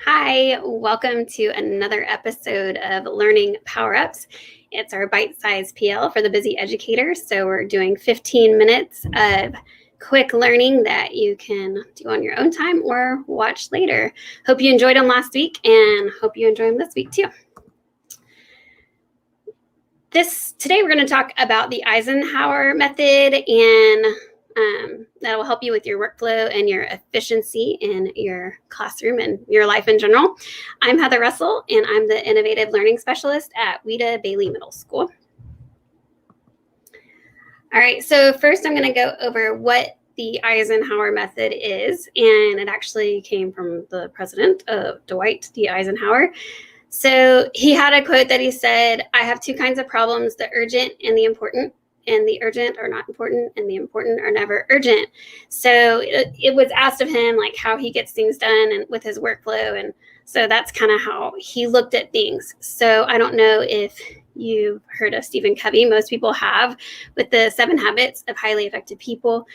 Hi, welcome to another episode of Learning Power Ups. It's our bite-sized PL for the busy educator. So we're doing 15 minutes of quick learning that you can do on your own time or watch later. Hope you enjoyed them last week and hope you enjoy them this week too. Today we're going to talk about the Eisenhower Method, and that will help you with your workflow and your efficiency in your classroom and your life in general. I'm Heather Russell, and I'm the Innovative Learning Specialist at Ouida Bailey Middle School. All right, so first I'm going to go over what the Eisenhower Method is, and it actually came from the president, Dwight D. Eisenhower. So he had a quote that he said, "I have two kinds of problems, the urgent and the important. And the urgent are not important, and the important are never urgent." So it was asked of him like how he gets things done and with his workflow, and so that's kind of how he looked at things. So I don't know if you've heard of Stephen Covey. Most people have, with the 7 Habits of Highly Effective People.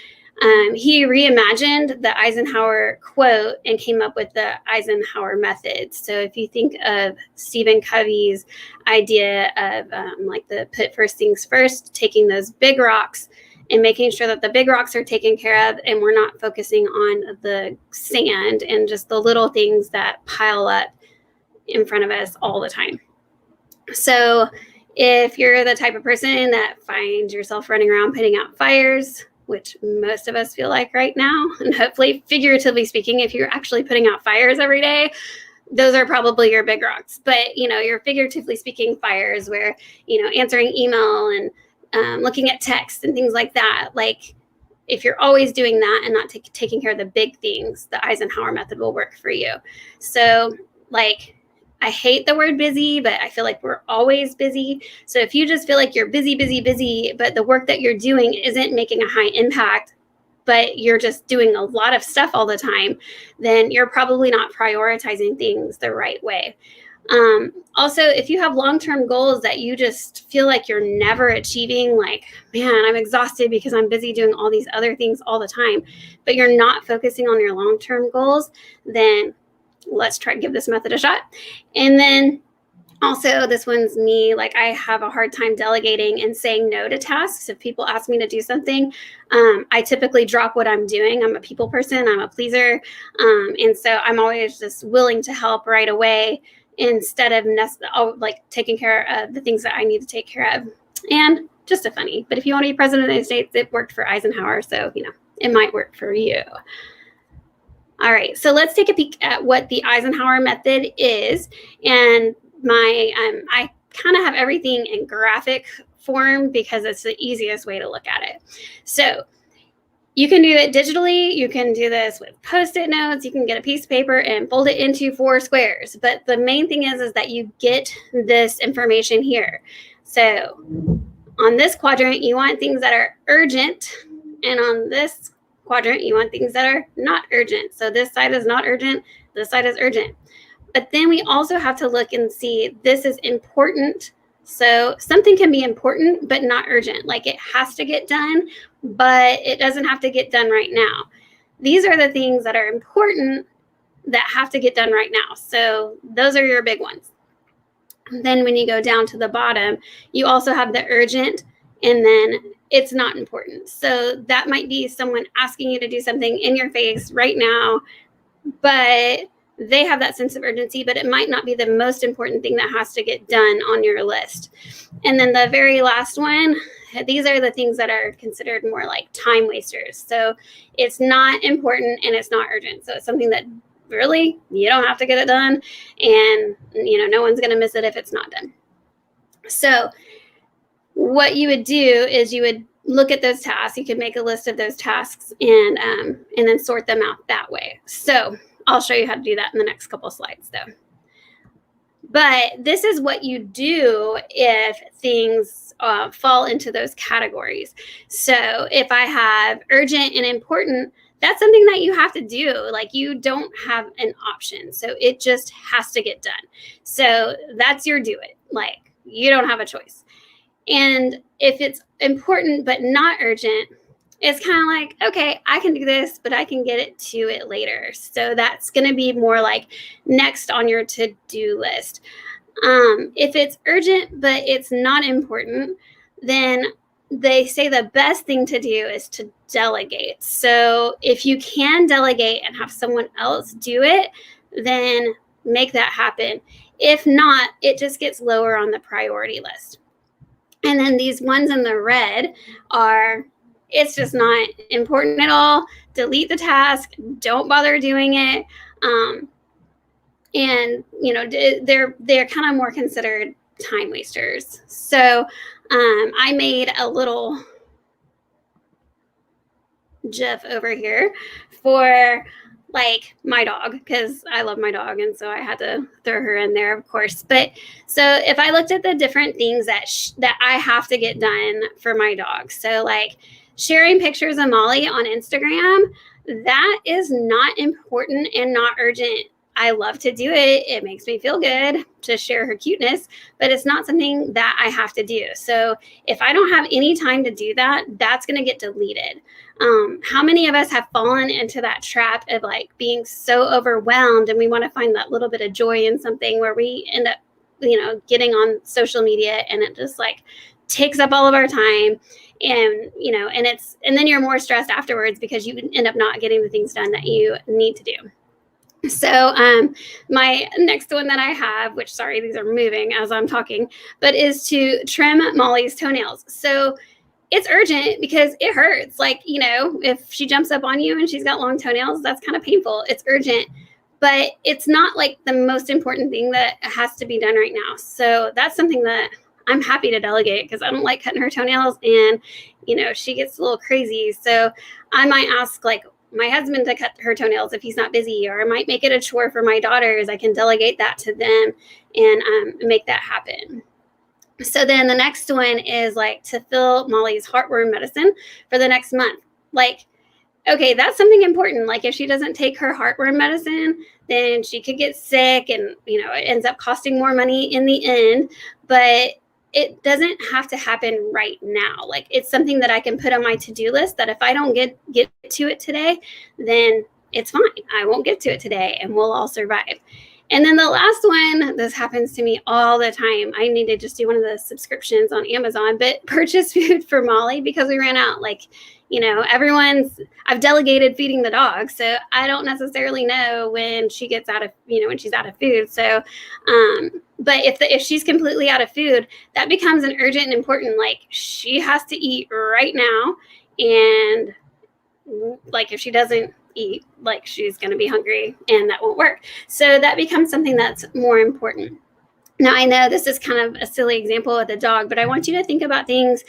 He reimagined the Eisenhower quote and came up with the Eisenhower Method. So if you think of Stephen Covey's idea of like the put first things first, taking those big rocks and making sure that the big rocks are taken care of, and we're not focusing on the sand and just the little things that pile up in front of us all the time. So if you're the type of person that finds yourself running around putting out fires, which most of us feel like right now, and hopefully, figuratively speaking, if you're actually putting out fires every day, those are probably your big rocks. But, you're figuratively speaking fires where, answering email and looking at text and things like that. Like, if you're always doing that and not taking care of the big things, the Eisenhower Method will work for you. So, I hate the word busy, but I feel like we're always busy. So if you just feel like you're busy, but the work that you're doing isn't making a high impact, but you're just doing a lot of stuff all the time, then you're probably not prioritizing things the right way. Also, if you have long-term goals that you just feel like you're never achieving, like, man, I'm exhausted because I'm busy doing all these other things all the time, but you're not focusing on your long-term goals, then let's try to give this method a shot. And then also, this one's me. Like, I have a hard time delegating and saying no to tasks. If people ask me to do something, I typically drop what I'm doing. I'm a people person. I'm a pleaser. And so I'm always just willing to help right away instead of taking care of the things that I need to take care of. And just a funny, but if you want to be president of the United States, it worked for Eisenhower. So, it might work for you. All right, so let's take a peek at what the Eisenhower Method is. And I kind of have everything in graphic form because it's the easiest way to look at it. So you can do it digitally. You can do this with Post-it notes. You can get a piece of paper and fold it into 4 squares. But the main thing is that you get this information here. So on this quadrant, you want things that are urgent, and on this quadrant, you want things that are not urgent. So this side is not urgent, this side is urgent. But then we also have to look and see this is important. So something can be important but not urgent. Like, it has to get done, but it doesn't have to get done right now. These are the things that are important that have to get done right now. So those are your big ones. And then when you go down to the bottom, you also have the urgent, and then it's not important. So that might be someone asking you to do something in your face right now, but they have that sense of urgency, but it might not be the most important thing that has to get done on your list. And then the very last one, these are the things that are considered more like time wasters. So it's not important and it's not urgent. So it's something that really you don't have to get it done, and no one's going to miss it if it's not done. So what you would do is you would look at those tasks. You could make a list of those tasks and then sort them out that way. So I'll show you how to do that in the next couple of slides, though. But this is what you do if things fall into those categories. So if I have urgent and important, that's something that you have to do. Like, you don't have an option. So it just has to get done. So that's your do it. Like, you don't have a choice. And if it's important but not urgent, it's kind of like, okay, I can do this, but I can get it to it later. So that's going to be more like next on your to-do list. If it's urgent, but it's not important, then they say the best thing to do is to delegate. So if you can delegate and have someone else do it, then make that happen. If not, it just gets lower on the priority list. And then these ones in the red are, it's just not important at all. Delete the task. Don't bother doing it. And they're kind of more considered time wasters. So I made a little GIF over here for like my dog, because I love my dog, and so I had to throw her in there, of course. But so if I looked at the different things that I have to get done for my dog, so like sharing pictures of Molly on Instagram, that is not important and not urgent. I love to do it. It makes me feel good to share her cuteness, but it's not something that I have to do. So if I don't have any time to do that, that's going to get deleted. How many of us have fallen into that trap of like being so overwhelmed, and we want to find that little bit of joy in something, where we end up, getting on social media, and it just like takes up all of our time. And and then you're more stressed afterwards because you end up not getting the things done that you need to do. So my next one that I have, which, sorry, these are moving as I'm talking, but is to trim Molly's toenails. So it's urgent because it hurts. Like, if she jumps up on you and she's got long toenails, that's kind of painful. It's urgent, but it's not like the most important thing that has to be done right now. So that's something that I'm happy to delegate, because I don't like cutting her toenails, and, she gets a little crazy. So I might ask like my husband to cut her toenails if he's not busy, or I might make it a chore for my daughters. I can delegate that to them and make that happen. So then the next one is like to fill Molly's heartworm medicine for the next month. Like, okay, that's something important. Like if she doesn't take her heartworm medicine, then she could get sick, and, it ends up costing more money in the end. But it doesn't have to happen right now. Like, it's something that I can put on my to-do list, that if I don't get to it today, then it's fine. I won't get to it today, and we'll all survive. And then the last one, this happens to me all the time. I need to just do one of the subscriptions on Amazon, but purchase food for Molly because we ran out. Like, I've delegated feeding the dog, so I don't necessarily know when she gets out of, when she's out of food. So, but if she's completely out of food, that becomes an urgent and important, like, she has to eat right now. And like, if she doesn't eat, like, she's going to be hungry, and that won't work. So that becomes something that's more important. Now, I know this is kind of a silly example with a dog, but I want you to think about things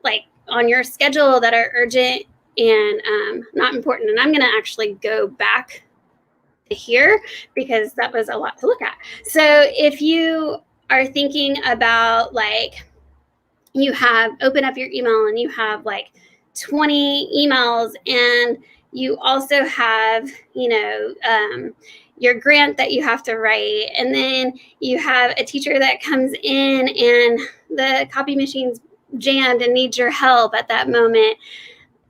like on your schedule that are urgent and not important. And I'm going to actually go back to here because that was a lot to look at. So if you are thinking about, like, you have open up your email and you have like 20 emails, and you also have, your grant that you have to write, and then you have a teacher that comes in and the copy machine's jammed and needs your help at that moment.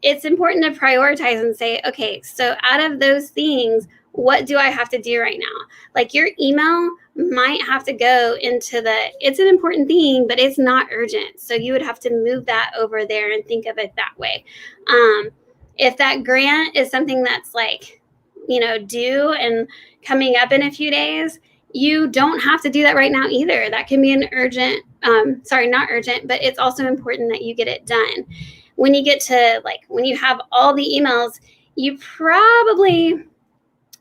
It's important to prioritize and say, okay, so out of those things, what do I have to do right now? Like, your email might have to go into it's an important thing, but it's not urgent. So you would have to move that over there and think of it that way. If that grant is something that's like, due and coming up in a few days, you don't have to do that right now either. That can be an urgent, not urgent, but it's also important that you get it done. When you get to, like, when you have all the emails, you probably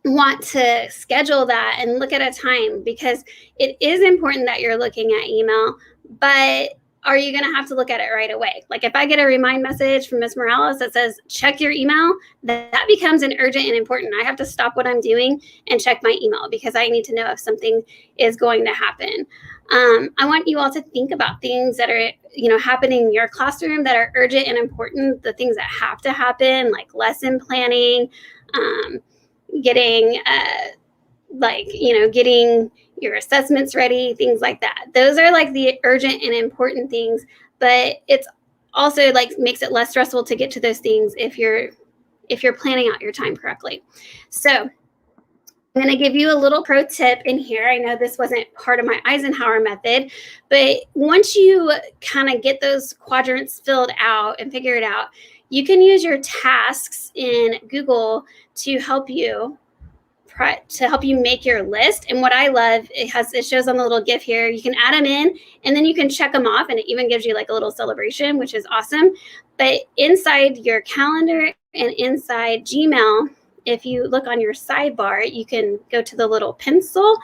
want to schedule that and look at a time, because it is important that you're looking at email, but are you going to have to look at it right away? Like, if I get a remind message from Ms. Morales that says, check your email, that becomes an urgent and important. I have to stop what I'm doing and check my email because I need to know if something is going to happen. I want you all to think about things that are, happening in your classroom that are urgent and important, the things that have to happen, like lesson planning, getting your assessments ready, things like that. Those are like the urgent and important things, but it's also like makes it less stressful to get to those things if you're planning out your time correctly. So I'm going to give you a little pro tip in here. I know this wasn't part of my Eisenhower method, but once you kind of get those quadrants filled out and figure it out, you can use your tasks in Google to help you make your list. And what I love, it shows on the little GIF here, you can add them in and then you can check them off, and it even gives you like a little celebration, which is awesome. But inside your calendar and inside Gmail, if you look on your sidebar, you can go to the little pencil,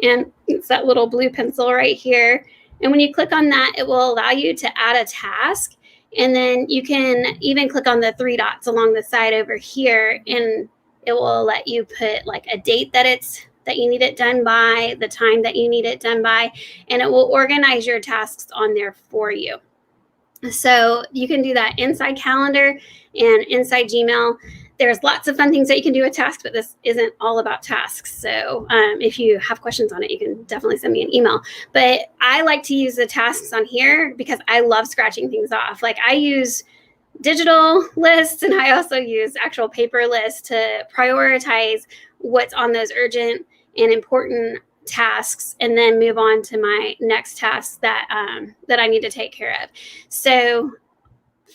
and it's that little blue pencil right here. And when you click on that, it will allow you to add a task. And then you can even click on the 3 dots along the side over here, and it will let you put like a date that you need it done by, the time that you need it done by, and it will organize your tasks on there for you. So you can do that inside calendar and inside Gmail. There's lots of fun things that you can do with tasks, but this isn't all about tasks. So if you have questions on it, you can definitely send me an email. But I like to use the tasks on here because I love scratching things off. Like I use digital lists, and I also use actual paper lists to prioritize what's on those urgent and important tasks, and then move on to my next tasks that I need to take care of. So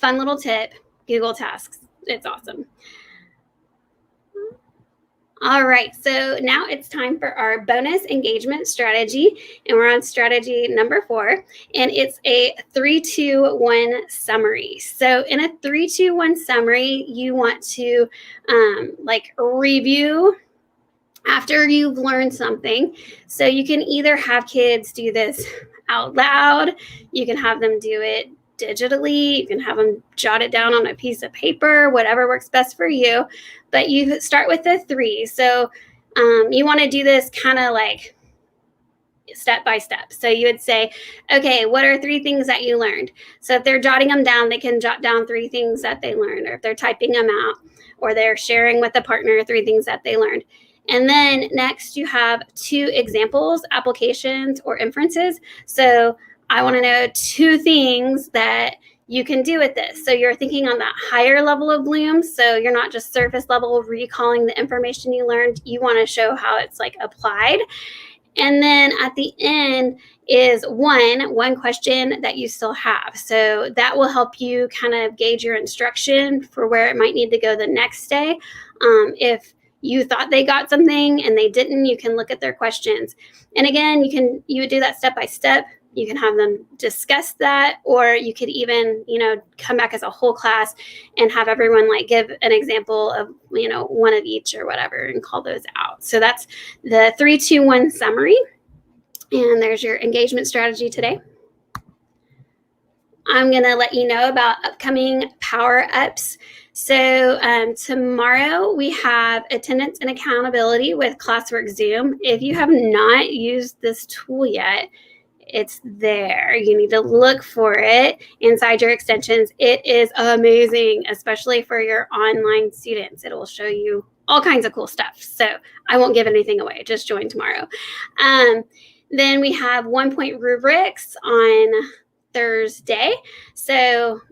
fun little tip, Google Tasks. It's awesome. All right, so now it's time for our bonus engagement strategy, and we're on strategy number 4, and it's a 3-2-1 summary. So in a 3-2-1 summary, you want to like review after you've learned something. So you can either have kids do this out loud, you can have them do it digitally, you can have them jot it down on a piece of paper, whatever works best for you. But you start with the 3. So you want to do this kind of like step by step. So you would say, okay, what are 3 things that you learned? So if they're jotting them down, they can jot down 3 things that they learned, or if they're typing them out, or they're sharing with a partner 3 things that they learned. And then next you have 2 examples, applications, or inferences. So I want to know 2 things that you can do with this. So you're thinking on that higher level of Bloom. So you're not just surface level recalling the information you learned. You want to show how it's like applied. And then at the end is one question that you still have. So that will help you kind of gauge your instruction for where it might need to go the next day. If you thought they got something and they didn't, you can look at their questions. And again, you would do that step by step. You can have them discuss that, or you could even, come back as a whole class and have everyone like give an example of, one of each or whatever, and call those out. So that's the 3-2-1 summary. And there's your engagement strategy today. I'm going to let you know about upcoming power-ups. So tomorrow we have attendance and accountability with Classwork Zoom. If you have not used this tool yet, it's there. You need to look for it inside your extensions. It is amazing, especially for your online students. It will show you all kinds of cool stuff. So I won't give anything away. Just join tomorrow. Then we have 1-point rubrics on Thursday. So,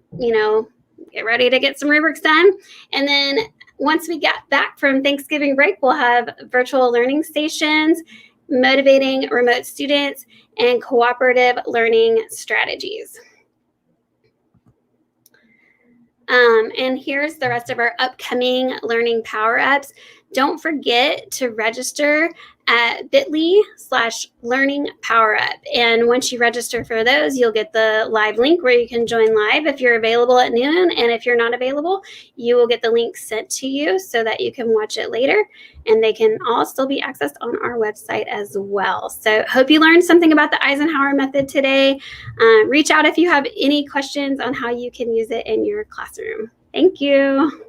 get ready to get some rubrics done. And then once we get back from Thanksgiving break, we'll have virtual learning stations, motivating remote students, and cooperative learning strategies. And here's the rest of our upcoming learning power-ups. Don't forget to register at bit.ly/learning-power-up. And once you register for those, you'll get the live link where you can join live if you're available at noon. And if you're not available, you will get the link sent to you so that you can watch it later. And they can all still be accessed on our website as well. So hope you learned something about the Eisenhower method today. Reach out if you have any questions on how you can use it in your classroom. Thank you.